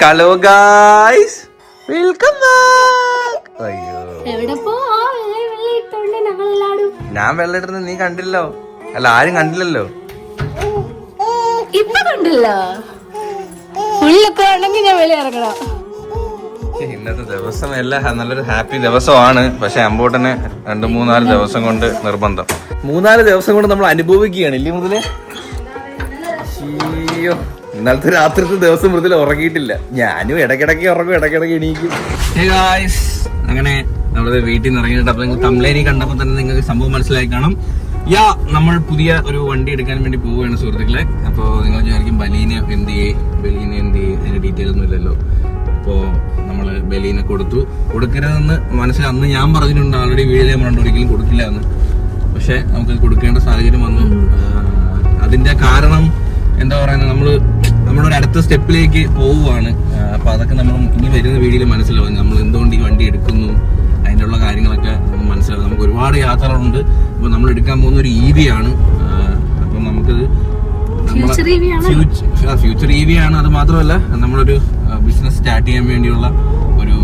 Hello guys, welcome back. അയ്യോ, ഞാൻ വെള്ളം ഇടുന്നത് നീ കണ്ടില്ലോ? അല്ല, ആരും കണ്ടില്ലല്ലോ. ഇപ്പൊ കണ്ടില്ലോ. ഇന്നത്തെ ദിവസം എല്ലാം നല്ലൊരു ഹാപ്പി ദിവസമാണ്. പക്ഷെ അമ്പോട്ടന് 2-3-4 ദിവസം കൊണ്ട് നിർബന്ധം. 3-4 ദിവസം കൊണ്ട് നമ്മൾ അനുഭവിക്കുകയാണ് ഇല്ലേ മുതലേ? അയ്യോ, ഇന്നലത്തെ രാത്രിത്തെ ദിവസം മുതൽ ഉറങ്ങിയിട്ടില്ല. ഞാനും ഇടയ്ക്കിടയ്ക്ക് ഉറങ്ങും, ഇടയ്ക്കിടയ്ക്ക് എണീക്കും. അങ്ങനെ നമ്മളത് വീട്ടിൽ നിന്ന് ഇറങ്ങിയിട്ട് അപ്പൊ നിങ്ങൾ തംബ്ലൈനിൽ കണ്ടപ്പോൾ തന്നെ നിങ്ങൾക്ക് സംഭവം മനസ്സിലായി കാണും. നമ്മൾ പുതിയ ഒരു വണ്ടി എടുക്കാൻ വേണ്ടി പോവുകയാണ് സുഹൃത്തുക്കളെ. അപ്പോൾ നിങ്ങൾ വിചാരിക്കും ബലീന എന്ത് ചെയ്യേ, അതിന്റെ ഡീറ്റെയിൽ ഒന്നും ഇല്ലല്ലോ. അപ്പോൾ നമ്മൾ ബലീനെ കൊടുക്കരുതെന്ന് മനസ്സിലായി. അന്ന് ഞാൻ പറഞ്ഞിട്ടുണ്ട്, ആൾറെഡി വീഡിയോ നമ്മൾ ഒരിക്കലും കൊടുക്കില്ല എന്ന്. പക്ഷെ നമുക്ക് കൊടുക്കേണ്ട സാഹചര്യം വന്നു. അതിന്റെ കാരണം എന്താ പറയുന്നത്, നമ്മളൊരു അടുത്ത സ്റ്റെപ്പിലേക്ക് പോവുകയാണ്. അപ്പൊ അതൊക്കെ നമ്മൾ ഇനി വരുന്ന വീഡിയോയിൽ മനസ്സിലാവും. നമ്മൾ എന്തുകൊണ്ട് ഈ വണ്ടി എടുക്കുന്നു, അതിൻ്റെ ഉള്ള കാര്യങ്ങളൊക്കെ മനസ്സിലാവും. നമുക്ക് ഒരുപാട് യാത്രകളുണ്ട്. അപ്പൊ നമ്മൾ എടുക്കാൻ പോകുന്ന ഒരു EV ആണ്. അപ്പം നമുക്കത് ഫ്യൂച്ചർ EV ആണ്. അത് മാത്രമല്ല, നമ്മളൊരു ബിസിനസ് സ്റ്റാർട്ട് ചെയ്യാൻ വേണ്ടിയുള്ള ഒരു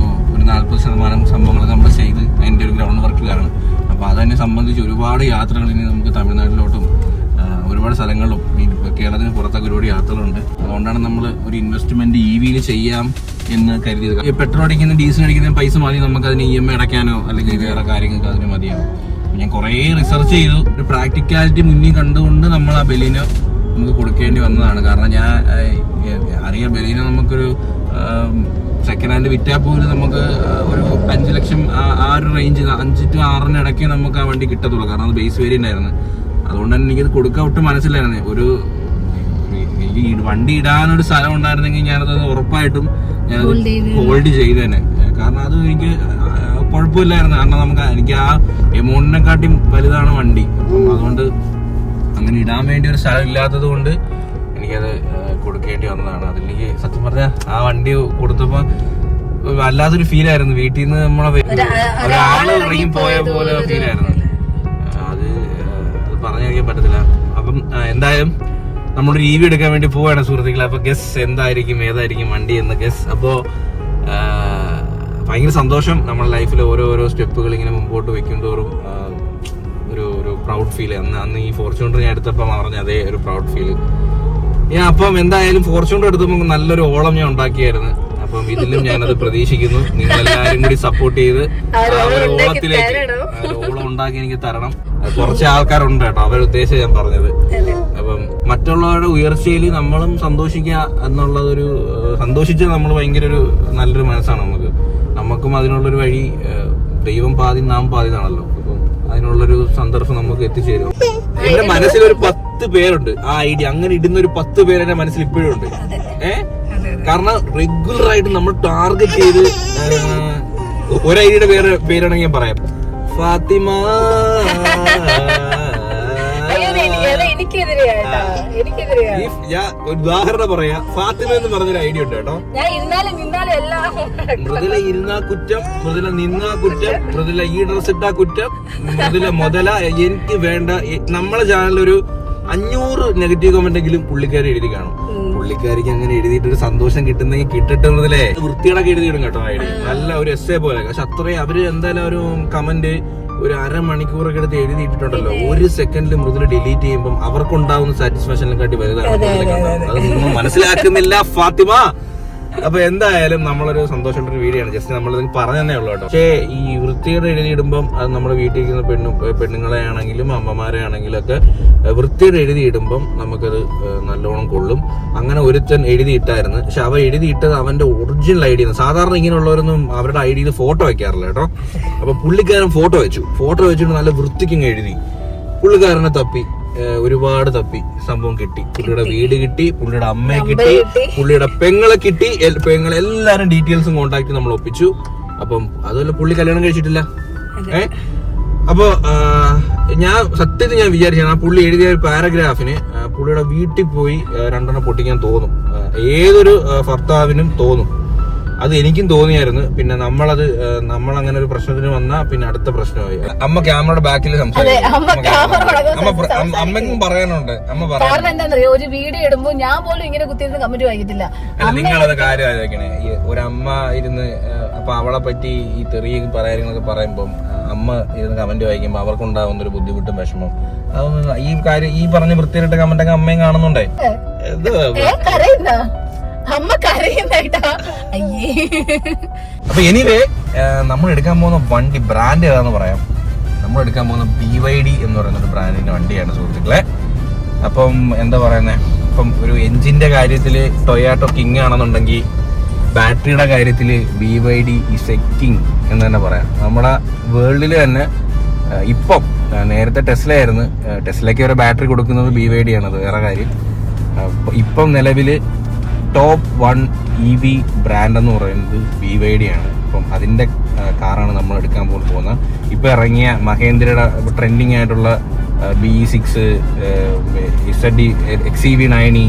40% സംഭവങ്ങളൊക്കെ നമ്മൾ ചെയ്ത് അതിൻ്റെ ഒരു ഗ്രൗണ്ട് വർക്കിലാണ്. അപ്പോൾ അതിനെ സംബന്ധിച്ച് ഒരുപാട് യാത്രകൾ ഇനി നമുക്ക് തമിഴ്നാട്ടിലോട്ടും ഒരുപാട് സ്ഥലങ്ങളിലും കേരളത്തിന് പുറത്തൊക്കെ ഒരുപാട് യാത്രകളുണ്ട്. അതുകൊണ്ടാണ് നമ്മൾ ഒരു ഇൻവെസ്റ്റ്മെന്റ് EVയിൽ ചെയ്യാം എന്ന് കരുതിയത്. പെട്രോൾ അടിക്കുന്ന ഡീസൽ അടിക്കുന്ന പൈസ മതി നമുക്ക് അതിന് EMI അടയ്ക്കാനോ അല്ലെങ്കിൽ വേറെ കാര്യങ്ങൾക്ക് അതിന് മതിയാവും. ഞാൻ കുറേ റിസർച്ച് ചെയ്തു. ഒരു പ്രാക്ടിക്കാലിറ്റി മുന്നിൽ കണ്ടുകൊണ്ട് നമ്മൾ ആ ബലീന നമുക്ക് കൊടുക്കേണ്ടി വന്നതാണ്. കാരണം ഞാൻ അറിയാം, ബലീന നമുക്കൊരു സെക്കൻഡ് ഹാൻഡ് വിറ്റാൽ പോലും നമുക്ക് ഒരു 5 ലക്ഷം ആ ഒരു റേഞ്ച്, 5 to 6 ഇടയ്ക്ക് നമുക്ക് ആ വണ്ടി കിട്ടത്തുള്ളൂ. കാരണം അത് ബേസ് വേരിയന്റ് ആയിരുന്നു. അതുകൊണ്ട് തന്നെ എനിക്കത് കൊടുക്കാൻ ഒട്ടും മനസ്സിലായിരുന്നു. ഈ വണ്ടി ഇടാനൊരു സ്ഥലം ഉണ്ടായിരുന്നെങ്കിൽ ഞാനത് ഉറപ്പായിട്ടും ഞാനത് ഹോൾഡ് ചെയ്തേനെ. കാരണം അത് എനിക്ക് കുഴപ്പമില്ലായിരുന്നു. കാരണം എനിക്ക് ആ എമൗണ്ടിനെക്കാട്ടി വലുതാണ് വണ്ടി. അപ്പം അതുകൊണ്ട് അങ്ങനെ ഇടാൻ വേണ്ടി ഒരു സ്ഥലം ഇല്ലാത്തത് കൊണ്ട് എനിക്കത് കൊടുക്കേണ്ടി വന്നതാണ്. അതിലേക്ക് സത്യം പറഞ്ഞാൽ ആ വണ്ടി കൊടുത്തപ്പോൾ വല്ലാത്തൊരു ഫീലായിരുന്നു. വീട്ടിൽ നിന്ന് ഒരാള് ഇറങ്ങി പോയ പോലെ ഫീലായിരുന്നു. അത് പറഞ്ഞറിയാൻ പറ്റത്തില്ല. അപ്പം എന്തായാലും നമ്മളൊരു EV എടുക്കാൻ വേണ്ടി പോവാണ് സുഹൃത്തുക്കളെ. അപ്പൊ ഗസ് ഏതായിരിക്കും വണ്ടി എന്ന് ഗസ്. അപ്പോ ഭയങ്കര സന്തോഷം. നമ്മുടെ ലൈഫിൽ ഓരോ സ്റ്റെപ്പുകൾ ഇങ്ങനെ മുമ്പോട്ട് വെക്കുന്തോറും ഒരു പ്രൗഡ് ഫീൽ. അന്ന് ഈ ഫോർച്യൂണർ ഞാൻ എടുത്തപ്പോൾ പറഞ്ഞ അതേ ഒരു പ്രൗഡ് ഫീൽ. അപ്പം എന്തായാലും ഫോർച്യൂണർ എടുത്തപ്പോൾ നല്ലൊരു ഓളം ഞാൻ ഉണ്ടാക്കിയായിരുന്നു. അപ്പം ഇതിലും ഞാനത് പ്രതീക്ഷിക്കുന്നു. നിങ്ങൾ എല്ലാവരും കൂടി സപ്പോർട്ട് ചെയ്ത് ഒരു ഓളത്തിലേക്ക് ഓളം ഉണ്ടാക്കി എനിക്ക് തരണം. കുറച്ച് ആൾക്കാരുണ്ട് കേട്ടോ, അവരുദ്ദേശിച്ച് ഞാൻ പറഞ്ഞത്. അപ്പം മറ്റുള്ളവരുടെ ഉയർച്ചയിൽ നമ്മളും സന്തോഷിക്കുക എന്നുള്ളതൊരു സന്തോഷിച്ച് നമ്മൾ ഭയങ്കര ഒരു നല്ലൊരു മനസ്സാണ് നമുക്കും അതിനുള്ളൊരു വഴി. ദൈവം പാതി നാം പാതി എന്നാണല്ലോ. അപ്പം അതിനുള്ളൊരു സന്ദർഭം നമുക്ക് എത്തിച്ചേരും. എന്റെ മനസ്സിലൊരു 10 പേരുണ്ട് ആ ഐഡിയ. അങ്ങനെ ഇടുന്ന ഒരു 10 പേര് എന്റെ മനസ്സിൽ ഇപ്പോഴും ഉണ്ട്. കാരണം റെഗുലർ ആയിട്ട് നമ്മൾ ടാർഗറ്റ് ചെയ്ത് ഒരു ഐഡിയുടെ പേരാണെങ്കിൽ ഞാൻ പറയാം, ഫാത്തിമ. ഞാൻ ഉദാഹരണം പറയാ, ഫാത്തിമ എന്ന് പറഞ്ഞൊരു ഐഡിയ ഉണ്ട് കേട്ടോ. മൃദുല ഇരുന്നാ കുറ്റം, മൃദുല നിന്നാ കുറ്റം, മൃദുല ഈ ഡ്രസ് ഇട്ടാ കുറ്റം, മൃദുല മുതല എനിക്ക് വേണ്ട. നമ്മളെ ചാനലിലൊരു 500 നെഗറ്റീവ് കമന്റ് എങ്കിലും പുള്ളിക്കാരി എഴുതി കാണും. പുള്ളിക്കാരിക്ക് അങ്ങനെ എഴുതിയിട്ട് ഒരു സന്തോഷം കിട്ടുന്നെങ്കിൽ കിട്ടട്ടെന്നതിലേ വൃത്തികളൊക്കെ എഴുതിയിടും കേട്ടോ. ഐഡിയ നല്ല ഒരു essay പോലെ. പക്ഷെ അത്രയും അവര് എന്തായാലും ഒരു കമന്റ് ഒരു അരമണിക്കൂറൊക്കെ എടുത്ത് എഴുതിയിട്ടുണ്ടല്ലോ. 1 സെക്കൻഡിൽ മൃദുല ഡിലീറ്റ് ചെയ്യുമ്പോൾ അവർക്കുണ്ടാവുന്ന സാറ്റിസ്ഫാക്ഷനെക്കാട്ടി വലുതാണ്. അത് നിങ്ങൾ മനസ്സിലാക്കുന്നില്ല ഫാത്തിമ. അപ്പൊ എന്തായാലും നമ്മളൊരു സന്തോഷമുള്ള വീഡിയോ ആണ്. ജസ്റ്റ് നമ്മൾ പറഞ്ഞു തന്നെ ഉള്ളൂ കേട്ടോ. പക്ഷേ ഈ വൃത്തിയുടെ എഴുതിയിടുമ്പം അത് നമ്മുടെ വീട്ടിലിരിക്കുന്ന പെണ്ണുങ്ങളെ ആണെങ്കിലും അമ്മമാരെ ആണെങ്കിലും ഒക്കെ വൃത്തിയുടെ എഴുതിയിടുമ്പം നമുക്കത് നല്ലോണം കൊള്ളും. അങ്ങനെ ഒരുത്തൻ എഴുതിയിട്ടായിരുന്നു. പക്ഷെ അവ എഴുതിയിട്ടത് അവന്റെ ഒറിജിനൽ ഐഡിയ. സാധാരണ ഇങ്ങനെയുള്ളവരൊന്നും അവരുടെ ഐഡിയിൽ ഫോട്ടോ വെക്കാറില്ല കേട്ടോ. അപ്പൊ പുള്ളിക്കാരൻ ഫോട്ടോ വെച്ചിട്ട് നല്ല വൃത്തിക്കിങ്ങ് എഴുതി. പുള്ളിക്കാരനെ ഒരുപാട് തപ്പി സംഭവം കിട്ടി. പുള്ളിയുടെ വീട് കിട്ടി, പുള്ളിയുടെ അമ്മയെ കിട്ടി, പുള്ളിയുടെ പെങ്ങളെ കിട്ടി. പെങ്ങളെല്ലാരും ഡീറ്റെയിൽസും കോണ്ടാക്ട് നമ്മൾ ഒപ്പിച്ചു. അപ്പം അതുപോലെ പുള്ളി കല്യാണം കഴിച്ചിട്ടില്ല. അപ്പൊ ഞാൻ സത്യത്തിൽ ഞാൻ വിചാരിച്ചാണ് ആ പുള്ളി എഴുതിയ ഒരു പാരഗ്രാഫിന് പുള്ളിയുടെ വീട്ടിൽ പോയി 2 പൊട്ടിക്കാൻ തോന്നും. ഏതൊരു ഭർത്താവിനും തോന്നും. അത് എനിക്കും തോന്നിയായിരുന്നു. പിന്നെ നമ്മളങ്ങനെ ഒരു പ്രശ്നത്തിന് വന്നാ പിന്നെ അടുത്ത പ്രശ്നമായി. അമ്മ ക്യാമറയുടെ ബാക്കിൽ അമ്മയ്ക്കും പറയാനുണ്ട്. കാരണം എന്താണെന്നറിയോ, ഒരു വീഡിയോ ഇടുമ്പോ ഞാൻ പോലും ഇങ്ങനെ കുത്തിയിരുന്ന് കമന്റ് വായിക്കത്തില്ല. നിങ്ങളത് കാര്യം ആലോചിക്കണേ, ഒരമ്മ ഇരുന്ന് അപ്പൊ അവളെ പറ്റി ഈ തെറിയ കാര്യങ്ങളൊക്കെ പറയുമ്പം അമ്മ ഇരുന്ന് കമന്റ് വായിക്കുമ്പോ അവർക്കുണ്ടാവുന്ന ഒരു ബുദ്ധിമുട്ടും വിഷമം, അതൊന്നും ഈ കാര്യം ഈ പറഞ്ഞ വൃത്തിയിലിട്ട കമന്റൊക്കെ അമ്മയും കാണുന്നുണ്ടേ. അമ്മ കരയുന്നേട്ടാ. അയ്യേ. അപ്പൊ എനിവേ നമ്മൾ എടുക്കാൻ പോകുന്ന വണ്ടി ബ്രാൻഡ് ഏതാന്ന് പറയാം. നമ്മൾ എടുക്കാൻ പോകുന്ന BYD എന്ന് പറയുന്ന ഒരു ബ്രാൻഡിന്റെ വണ്ടിയാണ് സുഹൃത്തുക്കളെ. അപ്പം എന്താ പറയുന്നത്, ഇപ്പം ഒരു എഞ്ചിന്റെ കാര്യത്തിൽ ടൊയാട്ടോ കിങ് ആണെന്നുണ്ടെങ്കിൽ ബാറ്ററിയുടെ കാര്യത്തിൽ BYD ഈസ് എ കിങ് എന്ന് തന്നെ പറയാം. നമ്മുടെ വേൾഡിൽ തന്നെ ഇപ്പം, നേരത്തെ ടെസ്ലയായിരുന്നു, ടെസ്ലയ്ക്ക് ഒരു ബാറ്ററി കൊടുക്കുന്നത് BYD ആണത് വേറെ കാര്യം. ഇപ്പം നിലവിൽ ടോപ്പ് 1 EV ബ്രാൻഡ് എന്ന് പറയുന്നത് BYD ആണ്. അപ്പം അതിന്റെ കാറാണ് നമ്മൾ എടുക്കാൻ പോകുന്നത്. ഇപ്പൊ ഇറങ്ങിയ മഹേന്ദ്രയുടെ ട്രെൻഡിങ് ആയിട്ടുള്ള BE6, ZD XEV9,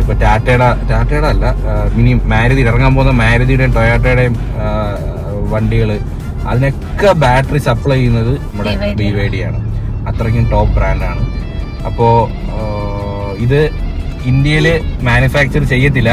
ഇപ്പൊ ടാറ്റയുടെ അല്ല, മിനി മാരുതി ഇറങ്ങാൻ പോകുന്ന മാരുതിയുടെയും ടൊയാറ്റയുടെയും വണ്ടികൾ, അതിനൊക്കെ ബാറ്ററി സപ്ലൈ ചെയ്യുന്നത് നമ്മുടെ BYD ആണ്. അത്രയ്ക്കും ടോപ്പ് ബ്രാൻഡാണ്. അപ്പോ ഇത് ഇന്ത്യയില് മാനുഫാക്ചർ ചെയ്യത്തില്ല,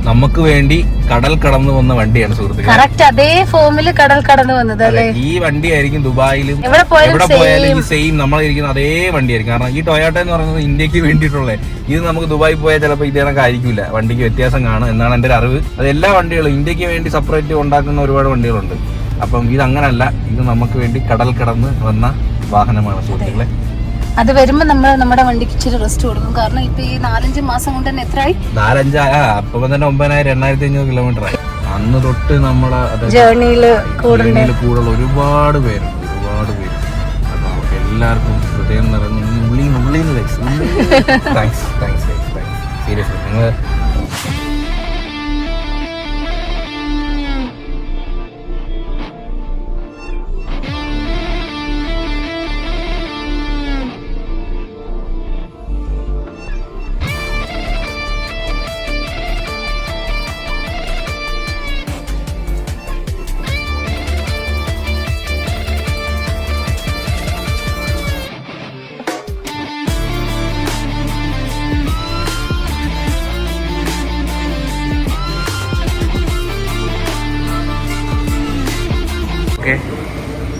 നമുക്ക് വേണ്ടി കടൽ കടന്നു വന്ന വണ്ടിയാണ് സുഹൃത്തുക്കളെ. അതേ ഫോമില് കടൽ കടന്നു വന്നത്. ഈ വണ്ടി ആയിരിക്കും ദുബായിലും എവിടെ പോയാലും ഈ സെയിം നമ്മളിരിക്കുന്ന അതേ വണ്ടിയായിരിക്കും. കാരണം ഈ ടൊയാറ്റോ എന്ന് പറയുന്നത് ഇന്ത്യക്ക് വേണ്ടിയിട്ടുള്ളത്. ഇത് നമുക്ക് ദുബായി പോയാൽ ചിലപ്പോൾ ഇതേ കണക്ക് ആയിരിക്കില്ല, വണ്ടിക്ക് വ്യത്യാസം കാണും എന്നാണ് എന്റെ ഒരു അറിവ്. അത് എല്ലാ വണ്ടികളും ഇന്ത്യക്ക് വേണ്ടി സെപ്പറേറ്റ് ഉണ്ടാക്കുന്ന ഒരുപാട് വണ്ടികളുണ്ട്. അപ്പം ഇത് അങ്ങനല്ല, ഇത് നമുക്ക് വേണ്ടി കടൽ കടന്ന് വന്ന വാഹനമാണ് സുഹൃത്തുക്കളെ. അത് വരുമ്പോ നമ്മുടെ വണ്ടിക്ക് ഇച്ചിരി റെസ്റ്റ് കൊടുക്കും. കാരണം ഇപ്പൊ ഈ 4-5 മാസം കൊണ്ട് തന്നെ എത്രയായി? 4-5 അപ്പൊ തന്നെ 9,000-8,500 കിലോമീറ്റർ ആയി. അന്ന് തൊട്ട് നമ്മളെ ജേർണിയിൽ കൂടുതൽ ഒരുപാട് പേരുണ്ട്. അപ്പൊ നമുക്ക് എല്ലാവർക്കും ഹൃദയം നിറഞ്ഞ താങ്ക്സ് സീരിയസ്ലി. നിങ്ങൾ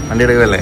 വണ്ടി എടുക്കല്ലേ?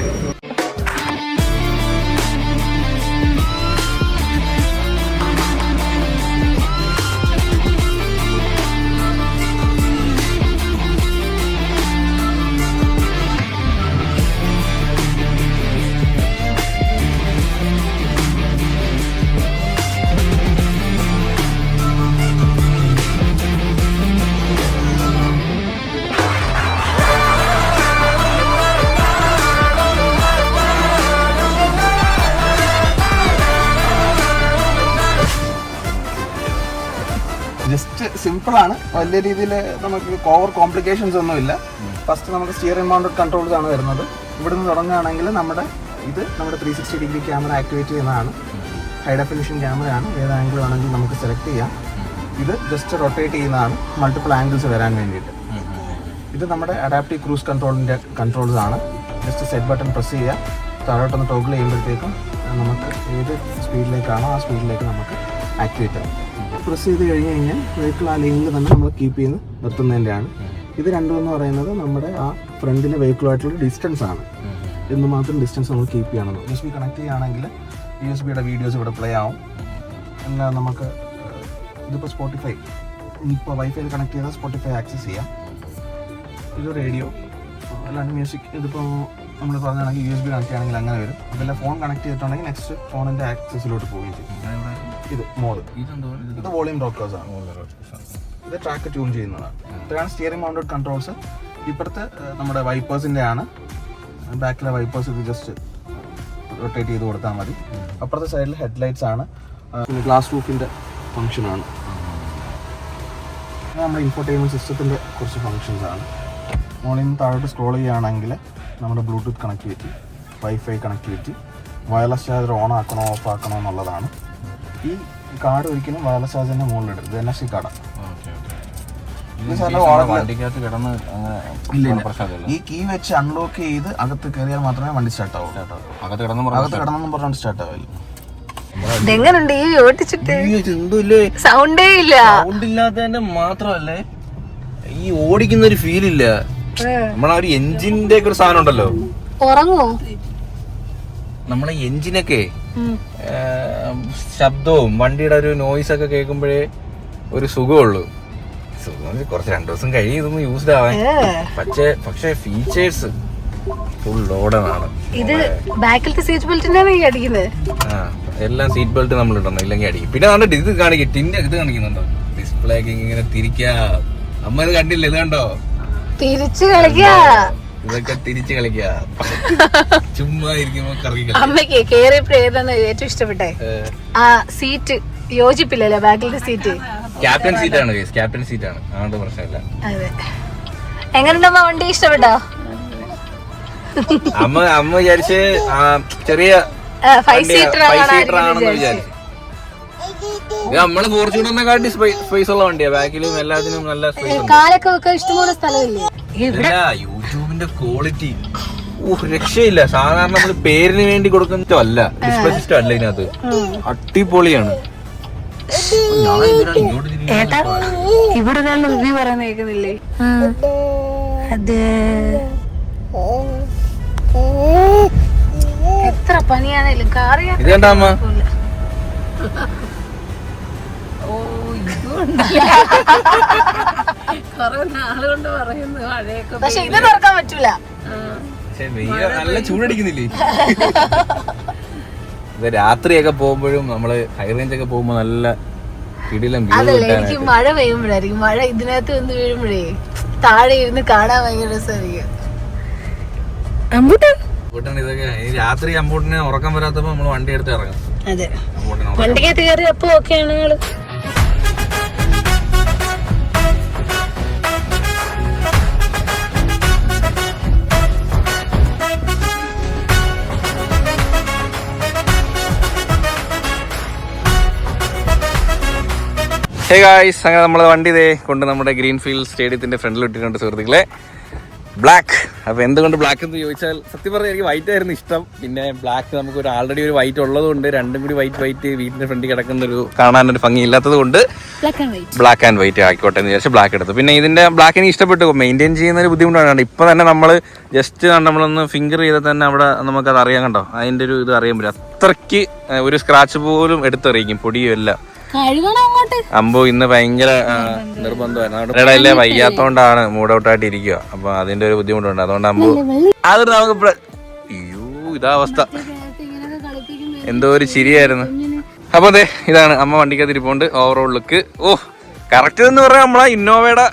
ജസ്റ്റ് സിമ്പിൾ ആണ്, വലിയ രീതിയിൽ നമുക്ക് ഓവർ കോംപ്ലിക്കേഷൻസ് ഒന്നുമില്ല. ഫസ്റ്റ് നമുക്ക് സ്റ്റിയറിംഗ് മൗണ്ടഡ് കൺട്രോൾസ് ആണ് വരുന്നത്. ഇവിടുന്ന് തുടങ്ങുകയാണെങ്കിൽ നമ്മുടെ 360 ഡിഗ്രി ക്യാമറ ആക്ടിവേറ്റ് ചെയ്യുന്നതാണ്. ഹൈ ഡെഫിനിഷൻ ക്യാമറയാണ്, ഏത് ആംഗിൾ വേണമെങ്കിലും നമുക്ക് സെലക്ട് ചെയ്യാം. ഇത് ജസ്റ്റ് റൊട്ടേറ്റ് ചെയ്യുന്നതാണ് മൾട്ടിപ്പിൾ ആംഗിൾസ് വരാൻ വേണ്ടിയിട്ട്. ഇത് നമ്മുടെ അഡാപ്റ്റീവ് ക്രൂസ് കൺട്രോളിൻ്റെ കൺട്രോൾസ് ആണ്. ജസ്റ്റ് സെറ്റ് ബട്ടൺ പ്രസ് ചെയ്യുക, താഴോട്ടൊന്ന് ടോഗിൾ ചെയ്യുമ്പോഴത്തേക്കും നമുക്ക് ഏത് സ്പീഡിലേക്കാണോ ആ സ്പീഡിലേക്ക് നമുക്ക് ആക്ടിവേറ്റ് ആവും. പ്രസ് ചെയ്ത് കഴിഞ്ഞ് കഴിഞ്ഞാൽ വെഹിക്കിൾ ആ ലൈനിൽ തന്നെ നമ്മൾ കീപ്പ് ചെയ്ത് നിർത്തുന്നതിൻ്റെയാണ്. ഇത് രണ്ടും എന്ന് പറയുന്നത് നമ്മുടെ ആ ഫ്രണ്ടിലെ വെഹിക്കിളുമായിട്ടുള്ള ഡിസ്റ്റൻസ് ആണ്. എന്ന് മാത്രം ഡിസ്റ്റൻസ് നമ്മൾ കീപ്പ് ചെയ്യണം. USB കണക്ട് ചെയ്യുകയാണെങ്കിൽ USB-യുടെ വീഡിയോസ് ഇവിടെ പ്ലേ ആവും. എന്നാൽ നമുക്ക് ഇതിപ്പോൾ സ്പോട്ടിഫൈ, ഇപ്പോൾ വൈഫൈയിൽ കണക്ട് ചെയ്താൽ സ്പോട്ടിഫൈ ആക്സസ് ചെയ്യാം. ഇത് റേഡിയോ അല്ലാണ്ട് മ്യൂസിക്. ഇതിപ്പോൾ നമ്മൾ പറഞ്ഞാണെങ്കിൽ USB കണക്ട് ചെയ്യുകയാണെങ്കിൽ അങ്ങനെ വരും. അതല്ല ഫോൺ കണക്ട് ചെയ്തിട്ടുണ്ടെങ്കിൽ നെക്സ്റ്റ് ഫോണിൻ്റെ ആക്സസിലോട്ട് പോവുകയും ചെയ്യും. ഇത് മോഡ്, ഇത് വോളിയം റോക്കേഴ്സ് ആണ്. ഇത് ട്രാക്ക് ട്യൂൺ ചെയ്യുന്നതാണ്. ഇത്രയാണ് സ്റ്റിയറിംഗ് മൗണ്ടഡ് കൺട്രോൾസ്. ഇപ്പുറത്ത് നമ്മുടെ വൈപ്പേഴ്സിൻ്റെ ആണ്. ബാക്കിലെ വൈപ്പേഴ്സ് ഇത് ജസ്റ്റ് റൊട്ടേറ്റ് ചെയ്ത് കൊടുത്താൽ മതി. അപ്പുറത്തെ സൈഡിൽ ഹെഡ്ലൈറ്റ്സ് ആണ്. പിന്നെ ഗ്ലാസ് റൂഫിൻ്റെ ഫംഗ്ഷനാണ്. നമ്മുടെ ഇൻഫോർടൈൻമെൻറ്റ് സിസ്റ്റത്തിൻ്റെ കുറച്ച് ഫങ്ഷൻസ് ആണ്. മോളിൽ നിന്ന് താഴോട്ട് സ്ക്രോൾ ചെയ്യുകയാണെങ്കിൽ നമ്മുടെ Bluetooth connectivity, wifi connectivity, wireless charger on ആക്കണോ ഓഫ് ആക്കണോ എന്നുള്ളതാണ്. ഈ കാർഡ് ഒരിക്കലും വയർലെസ് ചാർജറിൻ്റെ മുകളിലിടരുത്. ഇത് NFC കാർഡാണ്. വണ്ടിക്കകത്ത് കിടന്ന് ഈ കീ വെച്ച് അൺലോക്ക് ചെയ്ത് അകത്ത് കയറിയാൽ മാത്രമേ വണ്ടി സ്റ്റാർട്ട് ആവൂ. അകത്ത് കിടന്നും പറഞ്ഞാൽ സ്റ്റാർട്ട് ആവില്ല. ഇതെങ്ങനുണ്ട് ഈ ഓട്ടിച്ചിട്ട്? സൗണ്ടേ ഇല്ല. സൗണ്ട് ഇല്ലാത്തതിന്റെ മാത്രമല്ലേ ഈ ഓടിക്കുന്ന ഒരു ഫീൽ ഇല്ല. നമ്മളെ ഒരു എഞ്ചിന്റെ ഒക്കെ ഒരു സാധനം ഉണ്ടല്ലോ. ഉറങ്ങുവോ? നമ്മളെ എഞ്ചിനൊക്കെ ശബ്ദവും വണ്ടിയുടെ ഒരു നോയിസ് ഒക്കെ കേൾക്കുമ്പോഴേ ഒരു സുഖമുള്ളൂ. കുറച്ച് 2 ദിവസം കഴിയും ഇതൊന്നും യൂസ്ഡ് ആവാൻ. പക്ഷെ ഫീച്ചേഴ്സ് ഫുൾ ലോഡാണ്. ഇത് ബാക്കിലത്തെ സീറ്റ് ബെൽറ്റിന്റെ അടിക്കുന്നത്. എല്ലാം സീറ്റ് ബെൽറ്റ് നമ്മൾ ഇടണം, ഇല്ലെങ്കിൽ അടിക്കും. പിന്നെ ഇത് കാണിക്കും, ഇത് കാണിക്കുന്നുണ്ടോ? ഡിസ്പ്ലേ ഒക്കെ ഇങ്ങനെ തിരിക്കാം. അമ്മ ഇത് കണ്ടില്ല? ഇത് കണ്ടോ? തിരിച്ചു കളിക്കാ. ഇതൊക്കെ തിരിച്ചു കളിക്കാ. ചുമ്മാ ഇരിക്കുമ്പോ കറങ്ങി. അമ്മയ്ക്ക് കേറിയപ്പോഴേ ഏതാണ് ഏറ്റവും ഇഷ്ടപ്പെട്ടെ? ആ സീറ്റ് യോജിപ്പില്ലല്ലോ, ബാക്കിലത്തെ സീറ്റ്. ക്യാപ്റ്റൻ സീറ്റ് ആണ്, ക്യാപ്റ്റൻ സീറ്റ് ആണ്, അതുകൊണ്ട് പ്രശ്നമില്ല. അതെ. എങ്ങനെയുണ്ടമ്മ വണ്ടി? ഇഷ്ടപ്പെട്ടോ? അമ്മ വിചാരിച്ച് ചെറിയ 5 സീറ്റർ ആണെന്ന് വിചാരിച്ചു. നമ്മള് ഫോർച്യൂണറിനെക്കാട്ടി സ്പേസ് ഉള്ള വണ്ടിയാ. ബാക്കിലും എല്ലാത്തിനും നല്ല സ്പേസ്. കാലൊക്കെ വെക്കാൻ ഇഷ്ടംപോലെ സ്ഥലമില്ലേ? യൂട്യൂബിന്റെ ക്വാളിറ്റി രക്ഷയില്ല. സാധാരണ നമ്മള് പേരിന് വേണ്ടി കൊടുക്കുന്നതല്ല, ഡിസ്പ്ലേ സിസ്റ്റം അല്ല ഇതിനകത്ത്. അടിപൊളിയാണ്. ഇവിടെ റിവ്യൂ പറയാൻ കേൾക്കുന്നില്ലേ? എത്ര പണിയാണേലും കാറിയാ. ഇത് കണ്ടാ അമ്മ? പക്ഷെ ഇത് തുറക്കാൻ പറ്റൂല. നല്ല ചൂടടിക്കുന്നില്ലേ? ഇത് രാത്രിയൊക്കെ പോകുമ്പോഴും നമ്മള് ഹൈ റേഞ്ച് ഒക്കെ പോകുമ്പോ നല്ല കിടിലം. അതല്ല, എനിക്ക് മഴ പെയ്യുമ്പോഴായിരിക്കും. മഴ ഇതിനകത്ത് വന്ന് വീഴുമ്പോഴേ താഴെ ഇരുന്ന് കാണാൻ ഭയങ്കര രസമായിരിക്കും. അമ്പൂട്ടൻ ഇതൊക്കെ രാത്രി അമ്പൂട്ടിനെ ഉറക്കം വരാത്തപ്പോ നമ്മള് വണ്ടി എടുത്ത് ഇറങ്ങും. അതെ, വണ്ടിക്കകത്ത് കയറി അപ്പൊ ഓക്കെയാണ് ആള്. ഹേ ഗായ്സ്, അങ്ങനെ നമ്മളെ വണ്ടി ഇതേ കൊണ്ട് നമ്മുടെ ഗ്രീൻഫീൽഡ് സ്റ്റേഡിയത്തിന്റെ ഫ്രണ്ടിൽ ഇട്ടിട്ടുണ്ട് സുഹൃത്തുക്കളെ. ബ്ലാക്ക്. അപ്പൊ എന്തുകൊണ്ട് ബ്ലാക്ക് എന്ന് ചോദിച്ചാൽ, സത്യം പറഞ്ഞാൽ എനിക്ക് വൈറ്റ് ആയിരുന്നു ഇഷ്ടം. പിന്നെ ബ്ലാക്ക് നമുക്ക് ഒരു ആൾറെഡി ഒരു വൈറ്റ് ഉള്ളത് കൊണ്ട്, രണ്ടും കൂടി വൈറ്റ് വീടിന്റെ ഫ്രണ്ടിൽ കിടക്കുന്ന ഒരു കാണാനൊരു ഭംഗി ഇല്ലാത്തത് കൊണ്ട് ബ്ലാക്ക് ആൻഡ് വൈറ്റ് ആയിക്കോട്ടെ എന്ന് വിചാരിച്ച് ബ്ലാക്ക് എടുത്തു. പിന്നെ ഇതിന്റെ ബ്ലാക്ക് എനിക്ക് ഇഷ്ടപ്പെട്ടു. മെയിൻറ്റെയിൻ ചെയ്യുന്ന ഒരു ബുദ്ധിമുട്ടാണ്. ഇപ്പൊ തന്നെ നമ്മൾ ജസ്റ്റ് നമ്മളൊന്ന് ഫിംഗർ ചെയ്താൽ തന്നെ അവിടെ നമുക്കത് അറിയാൻ, കണ്ടോ? അതിന്റെ ഒരു ഇത് അറിയാൻ പറ്റും. അത്രയ്ക്ക് ഒരു സ്ക്രാച്ച് പോലും എടുത്തെറിയിക്കും, പൊടിയും എല്ലാം. അമ്പു ഇന്ന് ഭയങ്കര നിർബന്ധമായിരുന്നു. വയ്യാത്തോണ്ടാണ് മൂഡ് ഔട്ട് ആയിട്ട് ഇരിക്കുക. അപ്പൊ അതിന്റെ ഒരു ബുദ്ധിമുട്ടുണ്ട്. അതുകൊണ്ട് അമ്പു അത് നമുക്ക് അയ്യോ ഇതാ അവസ്ഥ. എന്തോ ഒരു ചിരിയായിരുന്നു. അപ്പൊ അതെ, ഇതാണ് അമ്മ വണ്ടിക്കകത്ത് ഇരിപ്പുണ്ട്. ഓവറോൾ ലുക്ക് കറക്റ്റ് എന്ന് പറഞ്ഞാൽ നമ്മളെ ഇന്നോവയുടെ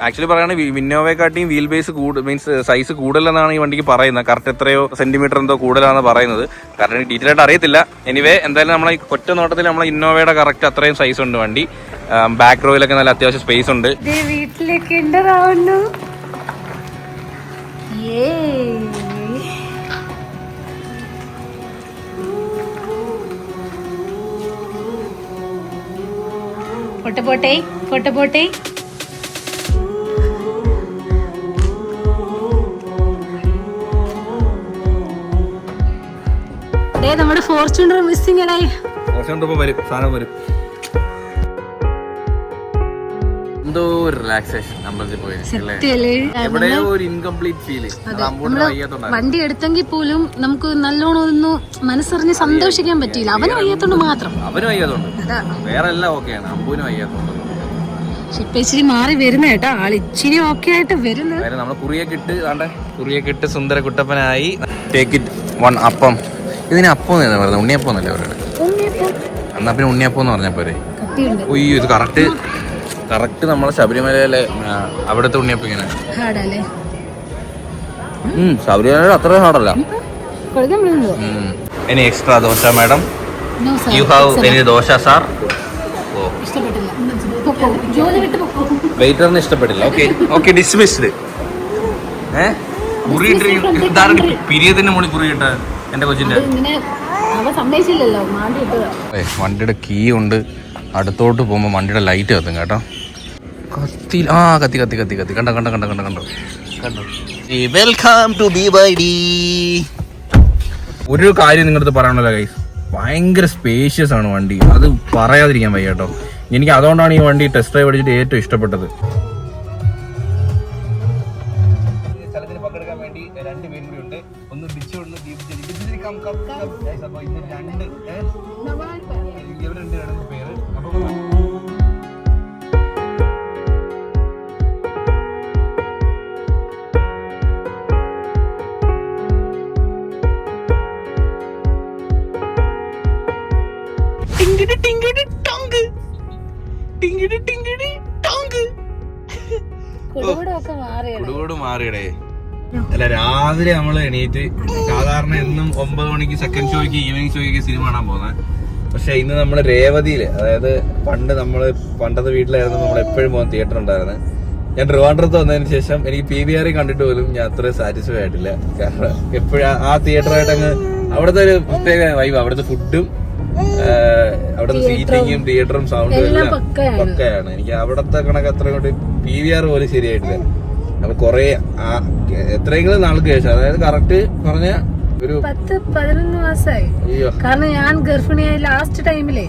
ആക്ച്വലി പറയുകയാണെങ്കിൽ ഇന്നോവയെക്കാട്ടിയും വീൽ ബേസ് മീൻസ് സൈസ് കൂടുതലെന്നാണ് ഈ വണ്ടിക്ക് പറയുന്നത്. കറക്റ്റ് എത്രയോ സെന്റിമീറ്റർ എന്തോ കൂടുതലാണെന്ന് പറയുന്നത്. കാരണം ഡീറ്റെയിൽ ആയിട്ട് അറിയത്തില്ല. എനിവേ എന്തായാലും നമ്മളെ ഈ ഒറ്റ നോട്ടത്തിൽ നമ്മളെ ഇന്നോവയുടെ കറക്റ്റ് അത്രയും സൈസ് ഉണ്ട് വണ്ടി. ബാക്ക് റോയിലൊക്കെ നല്ല അത്യാവശ്യം സ്പേസ് ഉണ്ട്. വീട്ടിലേക്ക് പോട്ടെ. നമ്മുടെ ഫോർച്യൂണർ മിസ്സിംഗ് ആയി. സാധനം വരും. എന്തോ റിലാക്സേഷൻ അമ്പലത്തിൽ പോയി. എവിടെയോ ഒരു ഇൻകംപ്ലീറ്റ് ഫീല്. വണ്ടി എടുത്തെങ്കിൽ പോലും നമുക്ക് നല്ലോണം ഒന്ന് മനസ്സറിഞ്ഞ് സന്തോഷിക്കാൻ പറ്റിയില്ല. അവന് വയ്യാത്തോണ്ട് മാത്രം. വേറെ എല്ലാം ഓക്കെയാണ്. അമ്പൂനും വയ്യാത്തോണ്ട്. ഇപ്പൊ ഇച്ചിരി മാറി വരുന്ന കേട്ടോ, ആൾ ഇച്ചിരി ഓക്കെ ആയിട്ട് വരുന്നത്. നമ്മള് കുറിയൊക്കെ ഇട്ട് സുന്ദര കുട്ടപ്പനായി. ടേക്ക് ഇറ്റ് വൺ അപ്പം. ഇതിന് അപ്പം പറയുന്നത്, ഉണ്ണിയപ്പം എന്നല്ലേ പറയുന്നത്? എന്നാ പിന്നെ ഉണ്ണിയപ്പം എന്ന് പറഞ്ഞ പോരെ. ഉയ്യോ, ഇത് കറക്റ്റ് നമ്മളെ ശബരിമലയിലെ അവിടുത്തെ ഉണ്ണിയപ്പം ഇങ്ങനെ. ശബരിമല അത്ര ഹാർഡല്ല. Any extra dosa madam? You have any dosa sir? വെയിറ്ററിന് ഇഷ്ടപ്പെട്ടില്ല. Okay dismissed. പിരിയതിന്റെ മുകളിൽ കുറിയിട്ട എന്റെ കൊച്ചിന്റെ വണ്ടിയുടെ കീ ഉണ്ട്. അടുത്തോട്ട് പോകുമ്പോ വണ്ടിയുടെ ലൈറ്റ് കത്തും കേട്ടോ. കത്തി കത്തി കത്തി കത്തി കണ്ടോ കണ്ടോ കണ്ടോ കണ്ടോ കണ്ടോ കണ്ടോ. Welcome to BYD. ഒരു കാര്യം നിങ്ങളുടെ പറയാനുള്ളത് ഗൈസ്, ഭയങ്കര സ്പേഷ്യസ് ആണ് വണ്ടി, അത് പറയാതിരിക്കാൻ വയ്യ കേട്ടോ. എനിക്ക് അതുകൊണ്ടാണ് ഈ വണ്ടി ടെസ്റ്റ് ഡ്രൈവ് അടിച്ചിട്ട് ഏറ്റവും ഇഷ്ടപ്പെട്ടത്. സ്ഥലത്തിന് പങ്കെടുക്കാൻ വേണ്ടി 2 പേരും കൂടി ഉണ്ട്. ഒന്ന് ബിച്ചു ഉണ്ട്, ഇവരുണ്ട് 2 പേര്. അപ്പൊ കുടുകൂട് മാറിയടേ. അല്ല, രാവിലെ നമ്മള് എണീറ്റ് സാധാരണ എന്നും 9 മണിക്ക് സെക്കൻഡ് ഷോയ്ക്ക് ഈവനിങ് ഷോയ്ക്ക് സിനിമ കാണാൻ പോകുന്നത്. പക്ഷെ ഇന്ന് നമ്മള് രേവതിയില്, അതായത് പണ്ടത്തെ വീട്ടിലായിരുന്നു നമ്മൾ എപ്പോഴും പോകുന്ന തിയേറ്റർ ഉണ്ടായിരുന്നു. ഞാൻ ട്രിവാൻഡ്രത്ത് വന്നതിന് ശേഷം എനിക്ക് PVR കണ്ടിട്ട് പോലും ഞാൻ അത്ര സാറ്റിസ്ഫൈ ആയിട്ടില്ല. കാരണം എപ്പോഴും ആ തിയേറ്ററായിട്ട് അങ്ങ് അവിടുത്തെ ഒരു പ്രത്യേക വൈബ്, അവിടുത്തെ ഫുഡും അവിടുത്തെ സീറ്റിങ്ങും തിയേറ്ററും സൗണ്ടും എല്ലാം പക്കയാണ്. എനിക്ക് അവിടത്തെ കണക്ക് അത്ര കൊണ്ട് PVR പോലും ശരിയായിട്ടില്ല. അപ്പൊ കൊറേ എത്രയെങ്കിലും നാൾക്ക് ശേഷം, അതായത് കറക്റ്റ് പറഞ്ഞ ഒരു 10-11 മാസമായി. കാരണം ഞാൻ ഗർഭിണിയായ ലാസ്റ്റ് ടൈമിലെ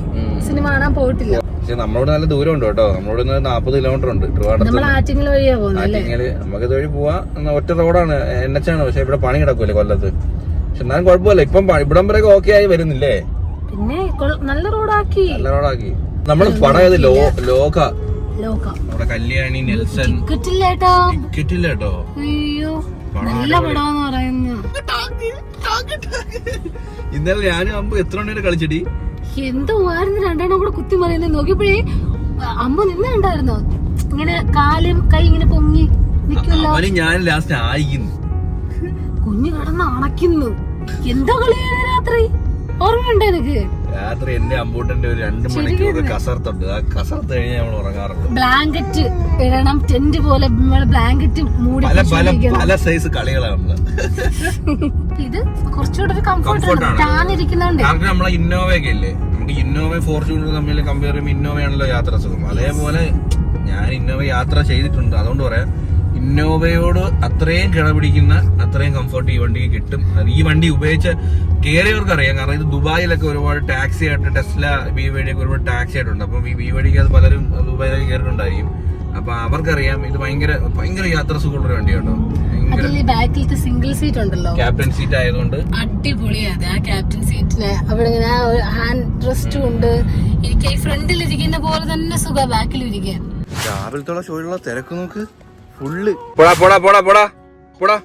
സിനിമ കാണാൻ പോയിട്ടില്ല. പക്ഷെ നമ്മളോട് നല്ല ദൂരം ഉണ്ട് കേട്ടോ. നമ്മളോട് 40 കിലോമീറ്റർ ഉണ്ട് ട്രിവാൻഡ്രത്ത്. ആറ്റിങ്ങൽ വഴിയാ പോകുന്നത്. നമുക്ക് ഇതുവഴി പോവാ, ഒറ്റ റോഡാണ്, NH ആണ്. പക്ഷെ ഇവിടെ പണി കിടക്കൂല്ലേ കൊല്ലത്ത്. പക്ഷെ എന്നാലും കുഴപ്പമില്ല, ഇപ്പം ഇവിടം വരെ ഓക്കെ ആയി വരുന്നില്ലേ. പിന്നെ നല്ല റോഡാക്കി. നമ്മള് പടം ഏത് ലോക നമ്മുടെ കല്യാണി നെൽസൺ ടിക്കറ്റില്ല കേട്ടോ. അയ്യോ നല്ല പടാന്ന് പറയുന്നു. ഇന്നലെ ഞാനും അമ്പ് എത്ര മണി കളിച്ചടി, എന്തോ ആയിരുന്നു 2 എണ്ണം കൂടെ കുത്തി മറിയുന്നത്. നോക്കിയപ്പോഴേ അമ്പ നിന്നുണ്ടായിരുന്നോ ഇങ്ങനെ കാലും കൈ ഇങ്ങനെ പൊങ്ങി നിൽക്കുമല്ലോ. ഞാൻ ലാസ്റ്റ് ആയിക്കുന്നു, കുഞ്ഞു കിടന്ന് അണക്കുന്നു. എന്തോ കളിയാണ് രാത്രി, ഓർമ്മയുണ്ടോ എനിക്ക്? രാത്രി എന്റെ അമ്പൂട്ടന്റെ ഒരു 2 മണിക്കൂർ കസർത്തുണ്ട്. ആ കസർത്ത് കഴിഞ്ഞ് നമ്മൾ ഉറങ്ങാറുണ്ട്. ബ്ലാങ്കറ്റ് ഇടണം, ടെന്റ് പോലെ ബ്ലാങ്കറ്റ് മൂടി. പല സൈസ് കളികളാണ്. ഇത് കുറച്ചുകൂടെ ഒരു കംഫർട്ടാണ് ഇരിക്കുന്നുണ്ട്. കാരണം നമ്മളെ ഇന്നോവയൊക്കെ ഇല്ലേ, നമുക്ക് ഇന്നോവ ഫോർച്യൂണർ തമ്മിൽ കമ്പയർ ചെയ്യുമ്പോൾ ഇന്നോവയാണല്ലോ യാത്ര സുഖം. അതേപോലെ ഞാൻ ഇന്നോവ യാത്ര ചെയ്തിട്ടുണ്ട്. അതുകൊണ്ട് പറയാം, ഇന്നോവയോട് അത്രയും കിടപിടിക്കുന്ന അത്രയും കംഫർട്ട് ഈ വണ്ടിക്ക് കിട്ടും. ഈ വണ്ടി ഉപയോഗിച്ച് കയറിയവർക്ക് അറിയാം. കാരണം ഇത് ദുബായിലൊക്കെ ഒരുപാട് ടാക്സി ആയിട്ട്, ടെസ്ല BYD ഒക്കെ ഒരുപാട് ടാക്സി ആയിട്ടുണ്ട്. അപ്പം ഈ BYD അത് പലരും ദുബായിലൊക്കെ കയറിയിട്ടുണ്ടായിരിക്കും. അപ്പൊ അവർക്കറിയാം ഇത് ഭയങ്കര യാത്ര സുഖമുള്ള വണ്ടി കേട്ടോ. ബാക്കിലത്തെ സിംഗിൾ സീറ്റ് ഉണ്ടല്ലോ, ക്യാപ്റ്റൻ സീറ്റ് ആയതുകൊണ്ട് അടിപൊളിയാണ്. ആ ക്യാപ്റ്റൻ സീറ്റില് അവിടെ ഇങ്ങനെ ഹാൻഡ് റെസ്റ്റും ഉണ്ട്. എനിക്ക് ഫ്രണ്ടിൽ ഇരിക്കുന്ന പോലെ തന്നെ സുഖ ബാക്കിൽ ഇരിക്കാൻ. രാവിലത്തോളം ഷോയിലുള്ള തിരക്ക് നോക്ക്, ഫുള്ള് പോടാ.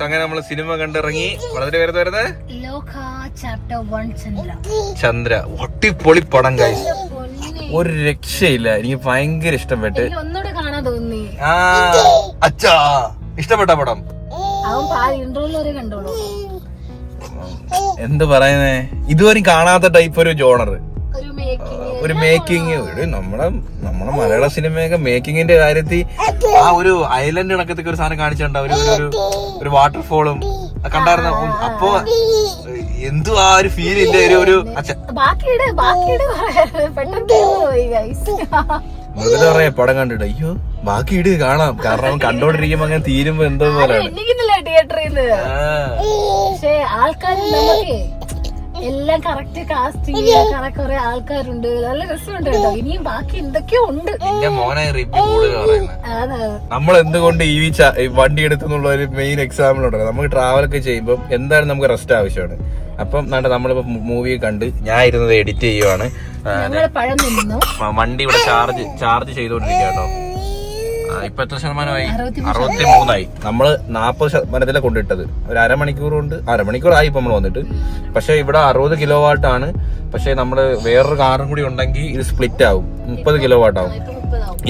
അങ്ങനെ നമ്മള് സിനിമ കണ്ടിറങ്ങി. വളരെ വരുന്നത് ചന്ദ്ര, ഒട്ടിപ്പൊളി പടം ഗൈസ്, ഒരു രക്ഷയില്ല. എനിക്ക് ഭയങ്കര ഇഷ്ടപ്പെട്ട്. ഒന്നുകൂടെ കാണാൻ തോന്നി. അച്ഛാ ഇഷ്ടപ്പെട്ട പടം. എന്ത് പറയുന്നേ, ഇതുവരെയും കാണാത്ത ടൈപ്പ് ഒരു ജോണർ, ഒരു മേക്കിംഗ്. നമ്മളെ മലയാള സിനിമയൊക്കെ മേക്കിങ്ങിന്റെ കാര്യത്തിൽ ആ ഒരു ഐലൻഡ് കണക്കത്തൊക്കെ ഒരു സാധനം കാണിച്ചിട്ടുണ്ടാവും. ഒരു വാട്ടർഫോളും കണ്ടായിരുന്നു. അപ്പൊ എന്തു ആ ഒരു ഫീൽ ഇല്ല. ഒരു മൃദുല പറയാ പടം കണ്ടിട്ട്, അയ്യോ ബാക്കി ഇട് കാണാം. കാരണം കണ്ടോണ്ടിരിക്കുമ്പോ അങ്ങനെ തീരുമ്പോ എന്തോ പോലെ എല്ലാം കറക്റ്റ് കാസ്റ്റിംഗ്, കുറെ ആൾക്കാരുണ്ട്, നല്ല രസമുണ്ട് കേട്ടോ. ഇനിയും ബാക്കി എന്തൊക്കെയോ ഉണ്ട്. എന്റെ മോനെ റിവ്യൂ നമ്മൾ എന്തുകൊണ്ട് ഈ വണ്ടി എടുത്തെന്നുള്ള ഒരു മെയിൻ എക്സാമ്പിൾ ഉണ്ട്. നമുക്ക് ട്രാവലൊക്കെ ചെയ്യുമ്പോൾ എന്തായാലും നമുക്ക് റെസ്റ്റ് ആവശ്യമാണ്. അപ്പം നമ്മളിപ്പോ മൂവി കണ്ട് ഞാൻ ഇരുന്നത് എഡിറ്റ് ചെയ്യുവാണ്. വണ്ടി ഇവിടെ ചാർജ് ചെയ്തോണ്ടിരിക്കുക കേട്ടോ. ഇപ്പൊ എത്ര ശതമാനമായി? 63 നമ്മള് 40% കൊണ്ടിട്ടത്. ഒരു അരമണിക്കൂറായി ഇപ്പൊ നമ്മള് വന്നിട്ട്. പക്ഷെ ഇവിടെ 60 കിലോ വാട്ടാണ്. പക്ഷെ നമ്മള് വേറൊരു കാറും കൂടി ഉണ്ടെങ്കിൽ ഇത് സ്പ്ലിറ്റ് ആവും, 30 കിലോ വാട്ട് ആവും.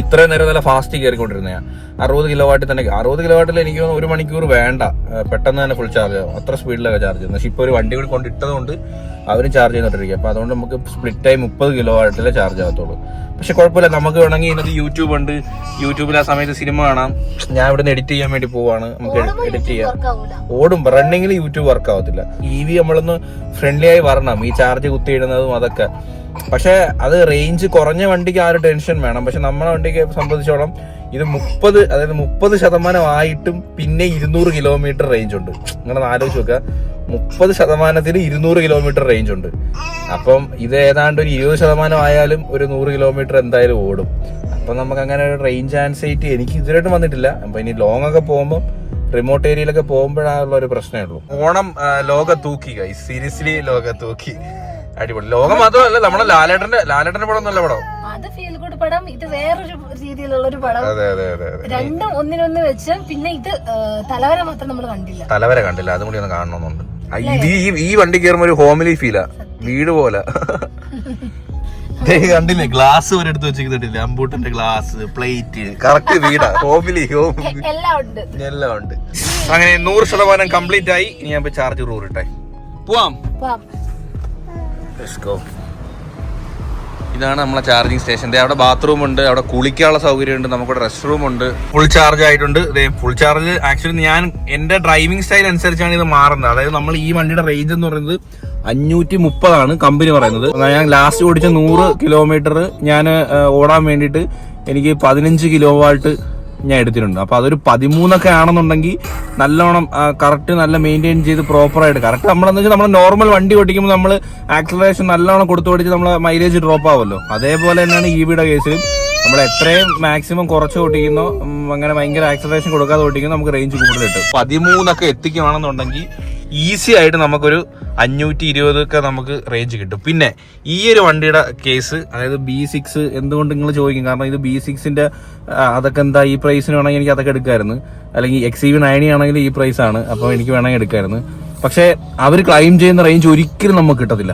ഇത്രയും നേരം നല്ല ഫാസ്റ്റ് കയറിക്കൊണ്ടിരുന്നയാ. 60 കിലോവാട്ടിൽ തന്നെ 60 കിലോവാട്ടിൽ എനിക്ക് തോന്നുന്നു 1 മണിക്കൂർ വേണ്ട, പെട്ടെന്ന് തന്നെ ഫുൾ ചാർജ് ആവും. അത്ര സ്പീഡിലൊക്കെ ചാർജ് ചെയ്യുന്നത്. പക്ഷെ ഇപ്പോൾ ഒരു വണ്ടി കൂടി കൊണ്ടിട്ടതുകൊണ്ട് അവർ ചാർജ് ചെയ്തോണ്ടിരിക്കുക. അപ്പോൾ അതുകൊണ്ട് നമുക്ക് സ്പ്ലിറ്റ് ആയി 30 കിലോവാട്ടിലേ ചാർജ് ആകത്തുള്ളൂ. പക്ഷെ കുഴപ്പമില്ല, നമുക്ക് വേണമെങ്കിൽ ഇതിനകത്ത് യൂട്യൂബ് ഉണ്ട്. യൂട്യൂബിൽ ആ സമയത്ത് സിനിമ കാണാം. ഞാൻ ഇവിടെ നിന്ന് എഡിറ്റ് ചെയ്യാൻ വേണ്ടി പോവാണ്, നമുക്ക് എഡിറ്റ് ചെയ്യാം. ഓടും, റണ്ണിങ്ങിൽ യൂട്യൂബ് വർക്ക് ആവത്തില്ല. EV നമ്മളൊന്ന് ഫ്രണ്ട്ലി ആയി വരണം, ഈ ചാർജ് കുത്തിയിടുന്നതും അതൊക്കെ. പക്ഷെ അത് റേഞ്ച് കുറഞ്ഞ വണ്ടിക്ക് ആ ഒരു ടെൻഷൻ വേണം. പക്ഷെ നമ്മളെ വണ്ടിക്ക് സംബന്ധിച്ചോളം ഇത് 30% ആയിട്ടും പിന്നെ 200 കിലോമീറ്റർ റേഞ്ച് ഉണ്ട്. നിങ്ങളൊന്ന് ആലോചിച്ച് നോക്കുക, 30% 200 കിലോമീറ്റർ റേഞ്ച് ഉണ്ട്. അപ്പം ഇത് ഏതാണ്ട് ഒരു 20% ആയാലും ഒരു 100 കിലോമീറ്റർ എന്തായാലും ഓടും. അപ്പം നമുക്ക് അങ്ങനെ ഒരു റേഞ്ച് ആൻസൈറ്റി എനിക്ക് ഇതുവരെയായിട്ടും വന്നിട്ടില്ല. അപ്പം ഇനി ലോങ് ഒക്കെ പോകുമ്പോൾ, റിമോട്ട് ഏരിയയിലൊക്കെ പോകുമ്പോഴാണുള്ള ഒരു പ്രശ്നമേ ഉള്ളൂ. ഓണം ലോക തൂക്കി ഗൈസ്, സീരിയസ്ലി ലോക തൂക്കി. അടിപൊളി. ലോകം മാത്രമല്ല, നമ്മുടെ ലാലേട്ടന്റെ പടം നല്ല പടം. അത് ഫീൽ ഗുഡ് പടം, ഇത് വേറൊരു രീതിയിലുള്ള ഒരു പടം. രണ്ടും ഒന്നിനൊന്ന് വെച്ച്. പിന്നെ ഇത് തലവര മാത്രം നമ്മൾ കണ്ടില്ല. തലവര കണ്ടില്ല, അതും കൂടി ഒന്ന് കാണണമെന്നുണ്ട്. ഈ വണ്ടി കയറുമ്പോ ഒരു ഹോമിലി ഫീലാ, വീട് പോലെ. കണ്ടില്ലേ, ഗ്ലാസ് വരെ എടുത്ത് വെച്ചിട്ടില്ല, അമ്പൂട്ടന്റെ ഗ്ലാസ്, പ്ലേറ്റ്, കറക്റ്റ് വീടാ. ഹോമിലി എല്ലാം ഉണ്ട്. അങ്ങനെ 100% കംപ്ലീറ്റ് ആയി. ഇനി ഞാൻ ചാർജ് റൂറിട്ടെ പോവാം. ഇതാണ് നമ്മളെ ചാർജിങ് സ്റ്റേഷൻ. അവിടെ ബാത്റൂം ഉണ്ട്, അവിടെ കുളിക്കാനുള്ള സൗകര്യം ഉണ്ട്, നമുക്കിവിടെ റെസ്റ്റ് റൂം ഉണ്ട്. ഫുൾ ചാർജ് ആയിട്ടുണ്ട്. ഫുൾ ചാർജ് ആക്ച്വലി ഞാൻ എന്റെ ഡ്രൈവിംഗ് സ്റ്റൈൽ അനുസരിച്ചാണ് ഇത് മാറുന്നത്. അതായത് നമ്മൾ ഈ വണ്ടിയുടെ റേഞ്ച് എന്ന് പറയുന്നത് 530 കമ്പനി പറയുന്നത്. ഞാൻ ലാസ്റ്റ് ഓടിച്ച 100 കിലോമീറ്റർ ഞാൻ ഓടാൻ വേണ്ടിയിട്ട് എനിക്ക് 15 കിലോ വാട്ട് ഞാൻ എടുത്തിട്ടുണ്ട്. അപ്പൊ അതൊരു 13 ആണെന്നുണ്ടെങ്കിൽ നല്ലോണം കറക്റ്റ് നല്ല മെയിൻറ്റെയിൻ ചെയ്ത് പ്രോപ്പറായിട്ട് കറക്റ്റ് നമ്മളെന്ന് വെച്ചാൽ നമ്മൾ നോർമൽ വണ്ടി ഓടിക്കുമ്പോൾ നമ്മൾ ആക്സലറേഷൻ നല്ലോണം കൊടുത്തു ഓടിച്ച് നമ്മളെ മൈലേജ് ഡ്രോപ്പ് ആവുമല്ലോ. അതേപോലെ തന്നെയാണ് EVയുടെ കേസിലും. നമ്മൾ എത്രയും മാക്സിമം കുറച്ച് ഓടിക്കുന്നോ, അങ്ങനെ ഭയങ്കര ആക്സലറേഷൻ കൊടുക്കാതെ ഓടിക്കുന്നോ, നമുക്ക് റേഞ്ച് കൂടുതൽ കിട്ടും. 13 എത്തിക്കുകയാണെന്നുണ്ടെങ്കിൽ ഈസി ആയിട്ട് നമുക്കൊരു 520 നമുക്ക് റേഞ്ച് കിട്ടും. പിന്നെ ഈ ഒരു വണ്ടിയുടെ കേസ്, അതായത് B6 എന്തുകൊണ്ട് നിങ്ങൾ ചോദിക്കും, കാരണം ഇത് B6ന്റെ അതൊക്കെ എന്താ ഈ പ്രൈസിന് വേണമെങ്കിൽ എനിക്ക് അതൊക്കെ എടുക്കാമായിരുന്നു. അല്ലെങ്കിൽ XEV90 ആണെങ്കിൽ ഈ പ്രൈസ് ആണ്, അപ്പോൾ എനിക്ക് വേണമെങ്കിൽ എടുക്കാമായിരുന്നു. പക്ഷെ അവർ ക്ലൈം ചെയ്യുന്ന റേഞ്ച് ഒരിക്കലും നമുക്ക് കിട്ടത്തില്ല,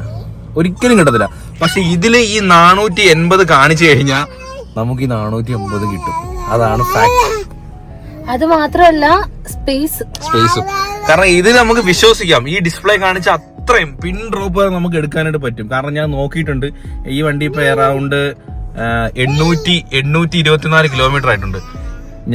ഒരിക്കലും കിട്ടത്തില്ല. പക്ഷെ ഇതില് ഈ 480 കാണിച്ചു കഴിഞ്ഞാൽ നമുക്ക് ഈ 480 കിട്ടും. അതാണ് ഫാക്ട്. അത് മാത്രമല്ല സ്പേസും, കാരണം ഇത് നമുക്ക് വിശ്വസിക്കാം. ഈ ഡിസ്പ്ലേ കാണിച്ച അത്രയും പിൻ ഡ്രോപ്പ് നമുക്ക് എടുക്കാനായിട്ട് പറ്റും. കാരണം ഞാൻ നോക്കിയിട്ടുണ്ട്, ഈ വണ്ടി ഇപ്പൊ അറൗണ്ട് 824 കിലോമീറ്റർ ആയിട്ടുണ്ട്.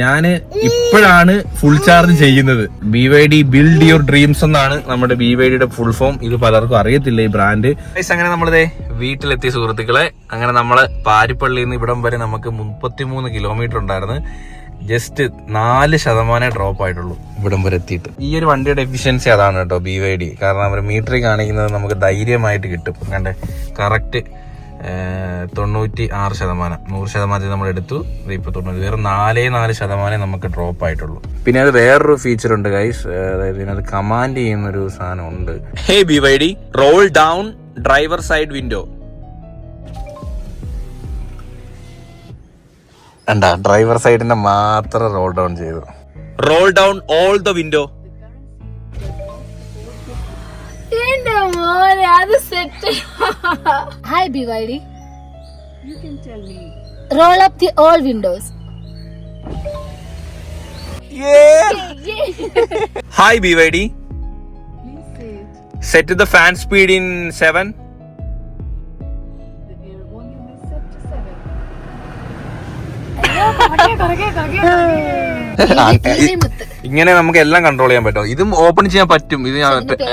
ഞാൻ ഇപ്പോഴാണ് ഫുൾ ചാർജ് ചെയ്യുന്നത്. BYD ബിൽഡ് യുവർ ഡ്രീംസ് എന്നാണ് നമ്മുടെ BYDയുടെ ഫുൾ ഫോം. ഇത് പലർക്കും അറിയത്തില്ല ഈ ബ്രാൻഡ്. അങ്ങനെ നമ്മളിതേ വീട്ടിലെത്തിയ സുഹൃത്തുക്കളെ. അങ്ങനെ നമ്മള് പാരിപ്പള്ളിയിൽ നിന്ന് ഇവിടം വരെ നമുക്ക് 33 കിലോമീറ്റർ ഉണ്ടായിരുന്നു. ജസ്റ്റ് 4% ഡ്രോപ്പ് ആയിട്ടുള്ളൂ ഇവിടം വരെ എത്തിയിട്ട്. ഈ ഒരു വണ്ടിയുടെ എഫിഷ്യൻസി അതാണ് കേട്ടോ BYD. കാരണം അവർ മീറ്ററിൽ കാണിക്കുന്നത് നമുക്ക് ധൈര്യമായിട്ട് കിട്ടും. കണ്ടേ, കറക്റ്റ് 96%, 100% നമ്മൾ എടുത്തു. ഇപ്പൊ 90, വേറെ 4% നമുക്ക് ഡ്രോപ്പ് ആയിട്ടുള്ളൂ. പിന്നെ അത് വേറൊരു ഫീച്ചർ ഉണ്ട് ഗൈസ്, അതായത് ഇതിനകത്ത് കമാൻഡ് ചെയ്യുന്നൊരു സാധനം ഉണ്ട്. ഹേ BYD, roll down driver side window. എന്താ ഡ്രൈവർ സൈഡിന്റെ മാത്രം റോൾ ഡൗൺ ചെയ്തു. Roll down all the window. Hi BYD. You can tell me. Roll up the all windows. Yeah. Hi BYD. Please say it. Set the fan speed in 7. The air volume is set to 7. ഇങ്ങനെ നമുക്ക് എല്ലാം control ചെയ്യാൻ പറ്റും. ഇതും open ചെയ്യാൻ പറ്റും. ഇത്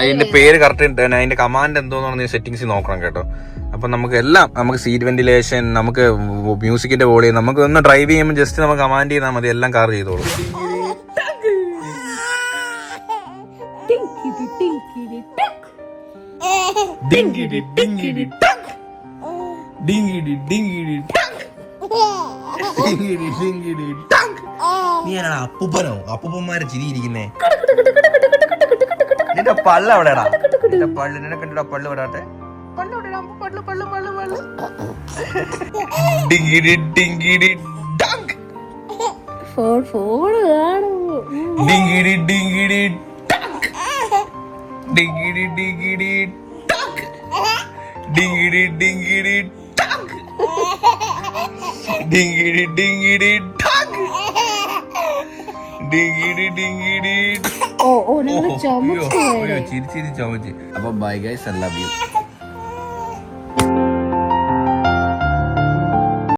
അതിന്റെ പേര് കറക്റ്റ്, അതിന്റെ കമാൻഡ് എന്തോന്നാണ് സെറ്റിംഗ്സ് നോക്കണം കേട്ടോ. അപ്പൊ നമുക്ക് എല്ലാം, നമുക്ക് സീറ്റ് വെന്റിലേഷൻ, നമുക്ക് മ്യൂസിക്കിന്റെ വോളിയം, നമുക്ക് ഒന്ന് ഡ്രൈവ് ചെയ്യുമ്പോൾ ജസ്റ്റ് നമുക്ക് കമാൻഡ് ചെയ്താൽ മതി, എല്ലാം കാർ ചെയ്തോളൂ. നീ ആരാ അപ്പൂപ്പനോ? അപ്പൂപ്പന്മാരെ ചിരിയിരിക്കുന്നേ. നിന്റെ പള്ള എവിടെടാ? നിന്റെ പള്ളു നിനക്ക് കണ്ടിടാ, പള്ളു വിടാട്ടെ. ഓ ഓ ഞങ്ങൾ ചുമച്ചു ചിരിച്ചിരി ചുമച്ച്. അപ്പൊ bye guys, I love you.